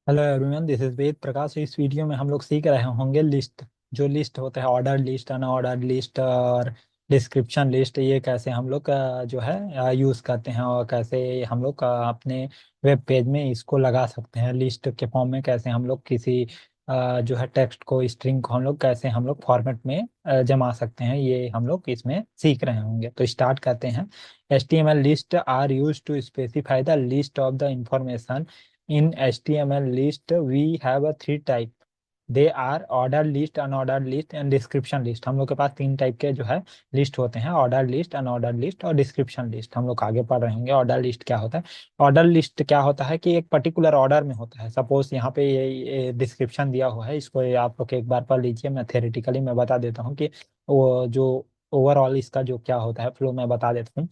Hello everyone, this is Ved Prakash. इस video में हम लोग सीख रहे होंगे लिस्ट। जो लिस्ट होता है, ऑर्डर लिस्ट, अनऑर्डर लिस्ट और डिस्क्रिप्शन लिस्ट, ये कैसे हम लोग जो है यूज़ करते हैं और कैसे हम लोग अपने वेब पेज में इसको लगा सकते हैं लिस्ट के फॉर्म में। कैसे हम लोग किसी जो है टेक्स्ट को, स्ट्रिंग को हम लोग कैसे हम लोग फॉर्मेट में जमा सकते हैं, ये हम लोग इसमें सीख रहे होंगे। तो स्टार्ट करते हैं। HTML list are use to specify the list of the information in HTML list. We have a three type. They are order list, unordered list and description list. हम लोग के पास तीन टाइप के जो है लिस्ट होते हैं, ऑर्डर लिस्ट, अनऑर्डर लिस्ट और डिस्क्रिप्शन लिस्ट। हम लोग आगे पढ़ रहे होंगे ऑर्डर लिस्ट क्या होता है। ऑर्डर लिस्ट क्या होता है कि एक पर्टिकुलर ऑर्डर में होता है। सपोज यहाँ पे ये डिस्क्रिप्शन दिया हुआ है, इसको ये आप लोग एक बार पढ़ लीजिए। मैं थेरेटिकली मैं बता देता हूँ कि वो जो ओवरऑल इसका जो क्या होता है फ्लो, मैं बता देता हूँ।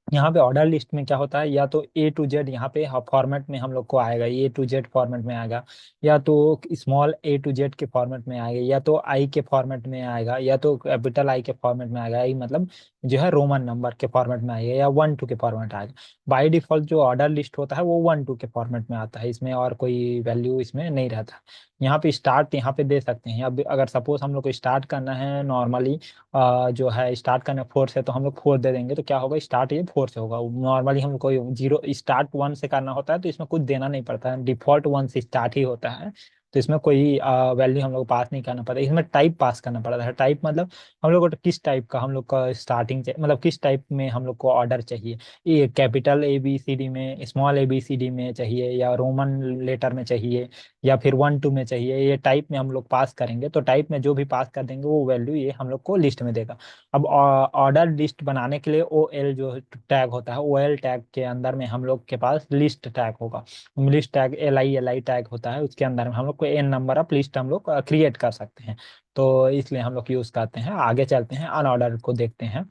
यहाँ पे ऑर्डर लिस्ट में क्या होता है, या तो A to Z यहाँ पे फॉर्मेट में हम लोग को आएगा, A to Z फॉर्मेट में आएगा, या तो स्मॉल A to Z के फॉर्मेट में आएगा, या तो आई के फॉर्मेट में आएगा, या तो कैपिटल आई के फॉर्मेट में आएगा। आई मतलब जो है रोमन नंबर के फॉर्मेट में आएगा, या 1 2 के फॉर्मेट आएगा। बाय डिफॉल्ट जो ऑर्डर लिस्ट होता है वो 1 2 के फॉर्मेट में आता है, इसमें और कोई वैल्यू इसमें नहीं रहता। यहाँ पे स्टार्ट यहाँ पे दे सकते हैं। अब अगर सपोज हम लोग को स्टार्ट करना है नॉर्मली, जो है स्टार्ट करना 4 से, तो हम लोग 4 दे देंगे तो क्या होगा, स्टार्ट ये 4 से होगा। नॉर्मली हम लोग को जीरो स्टार्ट 1 से करना होता है, तो इसमें कुछ देना नहीं पड़ता है, डिफॉल्ट 1 से स्टार्ट ही होता है। तो इसमें कोई वैल्यू हम लोग को पास नहीं करना पड़ता, इसमें टाइप पास करना पड़ता है। टाइप मतलब हम लोग को किस टाइप का हम लोग का स्टार्टिंग मतलब किस टाइप में हम लोग को ऑर्डर चाहिए। ये कैपिटल ABCD में, स्मॉल ABCD में चाहिए, या रोमन लेटर में चाहिए, या फिर 1 2 में चाहिए। ये टाइप में हम लोग पास करेंगे, तो टाइप में जो भी पास कर देंगे वो वैल्यू ये हम लोग को लिस्ट में देगा। अब ऑर्डर लिस्ट बनाने के लिए OL जो टैग होता है, OL टैग के अंदर में हम लोग के पास लिस्ट टैग होगा। लिस्ट टैग LI टैग होता है, उसके अंदर में हम लोग को N नंबर ऑफ लिस्ट हम लोग क्रिएट कर सकते हैं। तो इसलिए हम लोग यूज करते हैं। आगे चलते हैं, अनऑर्डर को देखते हैं।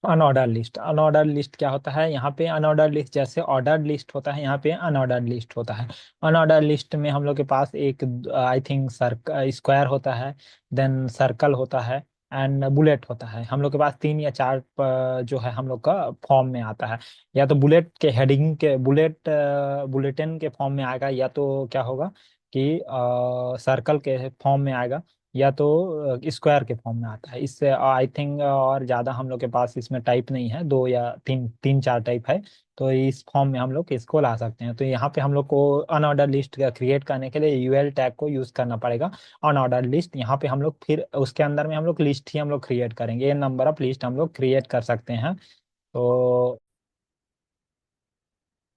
अनऑर्डर लिस्ट, अनऑर्डर लिस्ट क्या होता है। यहाँ पे अनऑर्डर लिस्ट जैसे ऑर्डर लिस्ट होता है, यहाँ पे अनऑर्डर लिस्ट होता है। अनऑर्डर लिस्ट में हम लोग के पास एक आई थिंक स्क्वायर होता है, देन सर्कल होता है एंड बुलेट होता है। हम लोग के पास तीन या चार जो है हम लोग का फॉर्म में आता है। या तो बुलेट के हेडिंग के बुलेटिन के फॉर्म में आएगा, या तो क्या होगा कि सर्कल के फॉर्म में आएगा, या तो स्क्वायर के फॉर्म में आता है। इससे आई थिंक और ज़्यादा हम लोग के पास इसमें टाइप नहीं है, दो या तीन तीन चार टाइप है। तो इस फॉर्म में हम लोग इसको ला सकते हैं। तो यहाँ पे हम लोग को अनऑर्डर लिस्ट क्रिएट करने के लिए UL टैग को यूज़ करना पड़ेगा। अनऑर्डर लिस्ट यहाँ पे हम लोग फिर उसके अंदर में हम लोग लिस्ट ही हम लोग क्रिएट करेंगे, ये नंबर ऑफ लिस्ट हम लोग क्रिएट कर सकते हैं। तो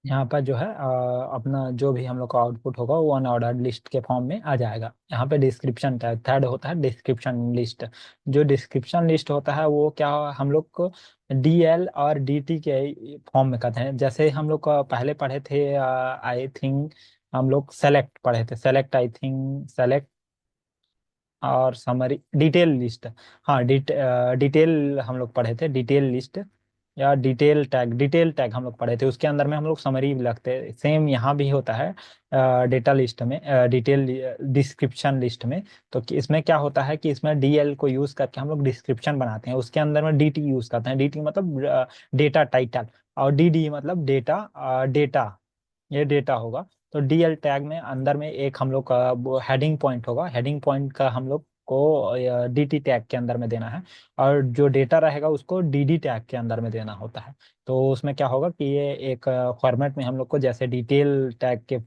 यहाँ पर जो है अपना जो भी हम लोग का आउटपुट होगा वो अनऑर्डर्ड लिस्ट के फॉर्म में आ जाएगा। यहाँ पे डिस्क्रिप्शन टैग थर्ड होता है, डिस्क्रिप्शन लिस्ट। जो डिस्क्रिप्शन लिस्ट होता है वो क्या, हम लोग को DL और DT के फॉर्म में करते हैं। जैसे हम लोग का पहले पढ़े थे, आई थिंक हम लोग सेलेक्ट पढ़े थे, सेलेक्ट आई थिंक सेलेक्ट और समरी डिटेल लिस्ट। हाँ, डिटेल हम लोग पढ़े थे, डिटेल लिस्ट या डिटेल टैग हम लोग पढ़े थे। उसके अंदर में हम लोग समरी भी लगते हैं। सेम यहाँ भी होता है डेटा लिस्ट में, डिटेल डिस्क्रिप्शन लिस्ट में। तो इसमें क्या होता है कि इसमें DL को यूज करके हम लोग डिस्क्रिप्शन बनाते हैं, उसके अंदर में DT यूज करते हैं। DT मतलब डेटा टाइटल, और DD मतलब डेटा ये डेटा होगा। तो DL टैग में अंदर में एक हम लोग का हेडिंग पॉइंट होगा, हेडिंग पॉइंट का हम लोग को DT टैग के अंदर में देना है, और जो डेटा रहेगा उसको DD टैग के अंदर में देना होता है। तो उसमें क्या होगा कि ये एक फॉर्मेट में हम लोग को, जैसे डिटेल टैग के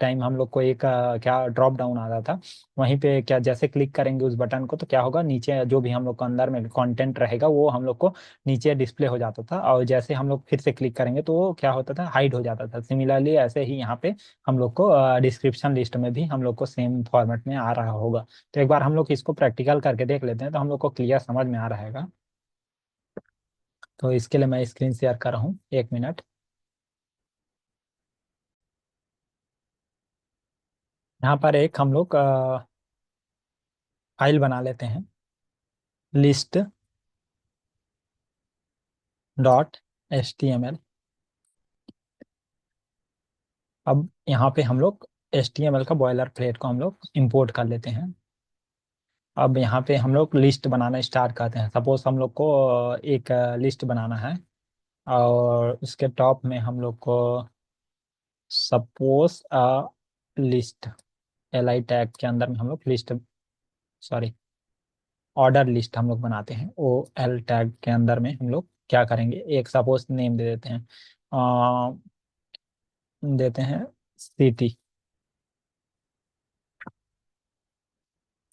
टाइम हम लोग को एक क्या ड्रॉप डाउन आ रहा था, वहीं पे क्या जैसे क्लिक करेंगे उस बटन को, तो क्या होगा, नीचे जो भी हम लोग को अंदर में कंटेंट रहेगा वो हम लोग को नीचे डिस्प्ले हो जाता था, और जैसे हम लोग फिर से क्लिक करेंगे तो वो क्या होता था, हाइड हो जाता था। सिमिलरली ऐसे ही यहाँ पे हम लोग को डिस्क्रिप्शन लिस्ट में भी हम लोग को सेम फॉर्मेट में आ रहा होगा। तो एक बार हम लोग इसको प्रैक्टिकल करके देख लेते हैं, तो हम लोग को क्लियर समझ में आ रहेगा। तो इसके लिए मैं स्क्रीन शेयर कर रहा हूँ, 1 मिनट। यहाँ पर एक हम लोग फाइल बना लेते हैं, लिस्ट .html। अब यहाँ पे हम लोग HTML का बॉयलर प्लेट को हम लोग इंपोर्ट कर लेते हैं। अब यहाँ पे हम लोग लिस्ट बनाना स्टार्ट करते हैं। सपोज हम लोग को एक लिस्ट बनाना है, और उसके टॉप में हम लोग को suppose list, L I tag के अंदर में हम लोग लिस्ट, सॉरी, ऑर्डर लिस्ट हम लोग बनाते हैं। ओ एल टैग के अंदर में हम लोग क्या करेंगे, एक सपोज नेम दे देते हैं, देते हैं सिटी।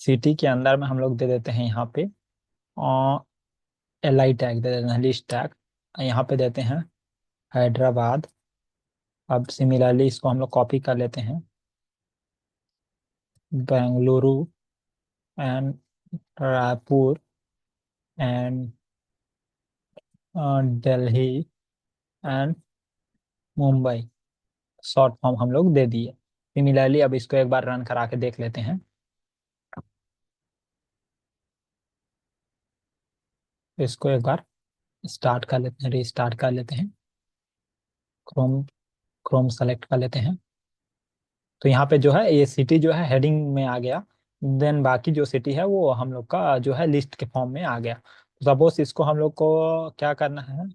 सिटी के अंदर में हम लोग दे देते हैं यहाँ पे एल आई टैग दे देते हैं, लिस्ट टैग। यहाँ पे देते हैं हैदराबाद। अब सिमिलरली इसको हम लोग कॉपी कर लेते हैं, Bengaluru and Raipur and Delhi and Mumbai, short form हम लोग दे दिए। सिमिलरली अब इसको एक बार रन करा के देख लेते हैं। इसको एक बार स्टार्ट कर लेते हैं, रीस्टार्ट कर लेते हैं, क्रोम क्रोम सेलेक्ट कर लेते हैं। तो यहाँ पे जो है ये सिटी जो है हेडिंग में आ गया। देन बाकी जो सिटी है वो हम लोग का जो है लिस्ट के फॉर्म में आ गया। तो सपोज इसको हम लोग को क्या करना है,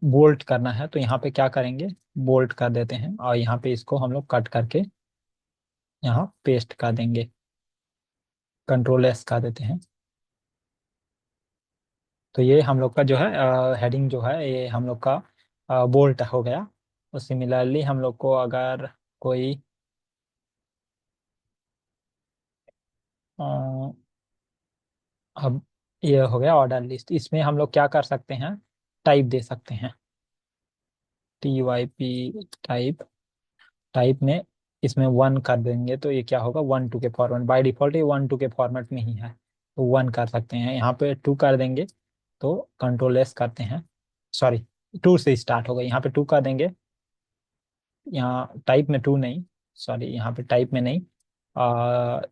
बोल्ट करना है, तो यहाँ पे क्या करेंगे, बोल्ट कर देते हैं और यहाँ पे इसको हम लोग कट करके यहाँ पेस्ट कर देंगे, कंट्रोल एस कर देते हैं। तो ये हम लोग का जो है हेडिंग जो है ये हम लोग का बोल्ट हो गया। और सिमिलरली हम लोग को अगर कोई अ, अब ये हो गया ऑर्डर लिस्ट, इसमें हम लोग क्या कर सकते हैं, टाइप दे सकते हैं, T Y P type. Type में इसमें वन कर देंगे तो ये क्या होगा, 1 to के फॉर्मेट, बाय डिफॉल्ट ये 1 to के फॉर्मेट में ही है, तो 1 कर सकते हैं। यहाँ पे 2 कर देंगे तो कंट्रोल एस करते हैं, सॉरी 2 से स्टार्ट होगा, यहाँ पे 2 कर देंगे। यहाँ टाइप में 2 नहीं, सॉरी यहाँ पे टाइप में नहीं,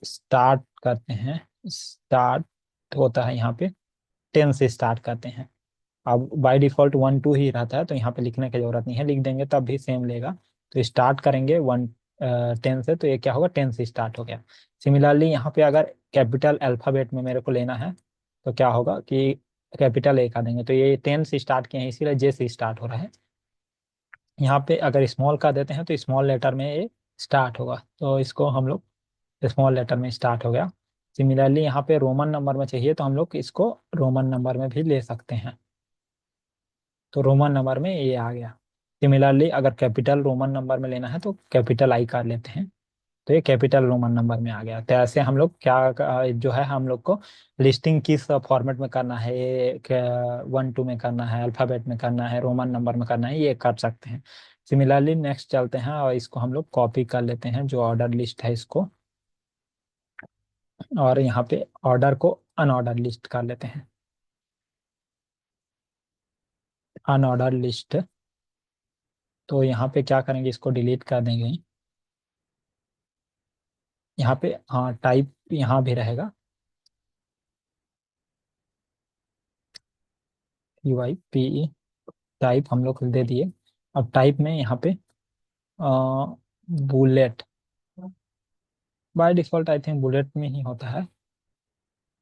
स्टार्ट करते हैं, स्टार्ट होता है यहाँ पे 10 से स्टार्ट करते हैं। अब बाय डिफॉल्ट 1 2 ही रहता है तो यहाँ पे लिखने की जरूरत नहीं है, लिख देंगे तब भी सेम लेगा। तो स्टार्ट करेंगे 10 से, तो ये क्या होगा, 10 से स्टार्ट हो गया। सिमिलरली यहाँ पे अगर कैपिटल अल्फाबेट में मेरे को लेना है तो क्या होगा कि कैपिटल ए का देंगे, तो ये 10 से स्टार्ट किए हैं इसीलिए जे से स्टार्ट हो रहा है। यहाँ पे अगर स्मॉल का देते हैं तो स्मॉल लेटर में ये स्टार्ट होगा, तो इसको हम लोग स्मॉल लेटर में स्टार्ट हो गया। सिमिलरली यहाँ पे रोमन नंबर में चाहिए तो हम लोग इसको रोमन नंबर में भी ले सकते हैं, तो रोमन नंबर में ये आ गया। सिमिलरली अगर कैपिटल रोमन नंबर में लेना है तो कैपिटल आई कर लेते हैं, तो ये कैपिटल रोमन नंबर में आ गया। तो ऐसे हम लोग क्या जो है हम लोग को लिस्टिंग किस फॉर्मेट में करना है, ये 1 2 में करना है, अल्फाबेट में करना है, रोमन नंबर में करना है, ये कर सकते हैं। सिमिलरली नेक्स्ट चलते हैं और इसको हम लोग कॉपी कर लेते हैं जो ऑर्डर लिस्ट है इसको, और यहाँ पे ऑर्डर को अनऑर्डर लिस्ट कर लेते हैं, अनऑर्डर लिस्ट। तो यहाँ पे क्या करेंगे, इसको डिलीट कर देंगे। यहाँ पे हाँ टाइप यहाँ भी रहेगा, you I P E, type हम लोग दे दिए। अब टाइप में यहाँ पे bullet, by default I think bullet में ही होता है,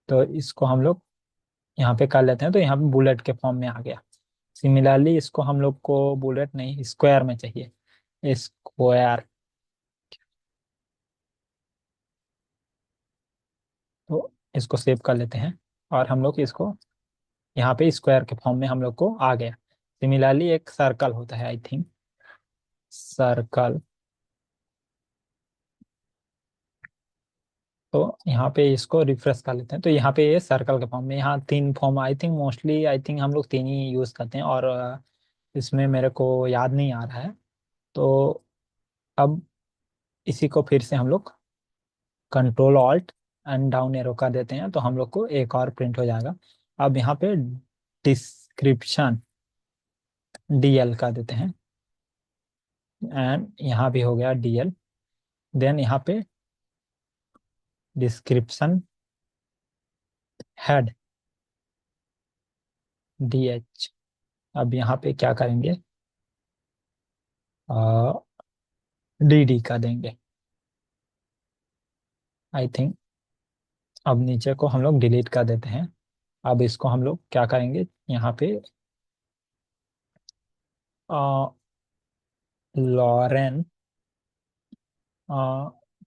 तो इसको हम लोग यहाँ पे कर लेते हैं, तो यहाँ पे बुलेट के फॉर्म में आ गया। सिमिलरली इसको हम लोग को बुलेट नहीं स्क्वायर में चाहिए, स्क्वायर। तो इसको सेव कर लेते हैं और हम लोग इसको यहाँ पे स्क्वायर के फॉर्म में हम लोग को आ गया। सिमिलरली एक सर्कल होता है आई थिंक, सर्कल। तो यहाँ पे इसको रिफ्रेश कर लेते हैं, तो यहाँ पे ये सर्कल के फॉर्म में, यहाँ 3 form I think, mostly I think हम लोग 3 ही यूज करते हैं, और इसमें मेरे को याद नहीं आ रहा है। तो अब इसी को फिर से हम लोग control alt and down arrow कर देते हैं, तो हम लोग को एक और प्रिंट हो जाएगा। अब यहाँ पे डिस्क्रिप्शन डीएल कर देते हैं, एंड यहाँ भी हो गया डीएल। देन यहाँ पे डिस्क्रिप्शन हेड डीएच। अब यहाँ पे क्या करेंगे, डी डी का देंगे आई थिंक। अब नीचे को हम लोग डिलीट कर देते हैं। अब इसको हम लोग क्या करेंगे, यहाँ पे लॉरेन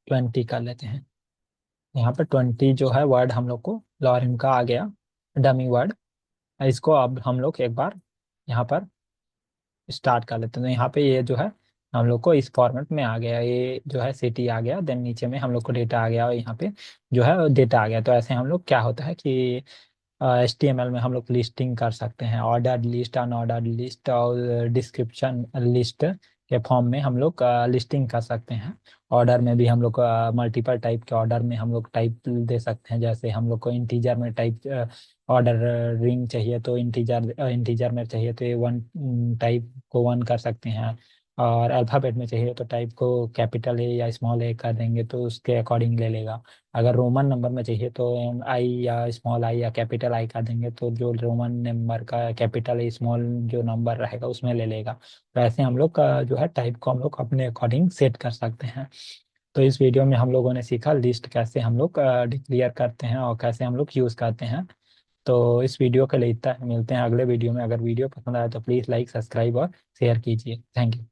20 कर लेते हैं। यहाँ पे 20 जो है वर्ड हम लोग को लॉरिन का आ गया, डमी वर्ड। इसको अब हम लोग एक बार यहाँ पर स्टार्ट कर लेते हैं। तो यहाँ पे ये जो है हम लोग को इस फॉर्मेट में आ गया, ये जो है सिटी आ गया, देन नीचे में हम लोग को डेटा आ गया और यहाँ पे जो है डेटा आ गया। तो ऐसे हम लोग क्या होता है कि HTML में हम लोग लिस्टिंग कर सकते हैं, ऑर्डर लिस्ट, अनऑर्डर लिस्ट और डिस्क्रिप्शन लिस्ट के फॉर्म में हम लोग लिस्टिंग कर सकते हैं। ऑर्डर में भी हम लोग मल्टीपल टाइप के ऑर्डर में हम लोग टाइप दे सकते हैं। जैसे हम लोग को इंटीजर में टाइप ऑर्डर रिंग चाहिए तो इंटीजर में चाहिए तो ये वन टाइप को वन कर सकते हैं। और अल्फ़ाबेट में चाहिए तो टाइप को कैपिटल ए या स्मॉल ए कर देंगे तो उसके अकॉर्डिंग ले लेगा। अगर रोमन नंबर में चाहिए तो आई या स्मॉल आई या कैपिटल आई कर देंगे तो जो रोमन नंबर का कैपिटल स्मॉल जो नंबर रहेगा उसमें ले लेगा। तो ऐसे हम लोग का जो है टाइप को हम लोग अपने अकॉर्डिंग सेट कर सकते हैं। तो इस वीडियो में हम लोगों ने सीखा लिस्ट कैसे हम लोग डिक्लेयर करते हैं और कैसे हम लोग यूज़ करते हैं। तो इस वीडियो के लिए इतना है। मिलते हैं अगले वीडियो में। अगर वीडियो पसंद आए तो प्लीज़ लाइक, सब्सक्राइब और शेयर कीजिए। Thank you.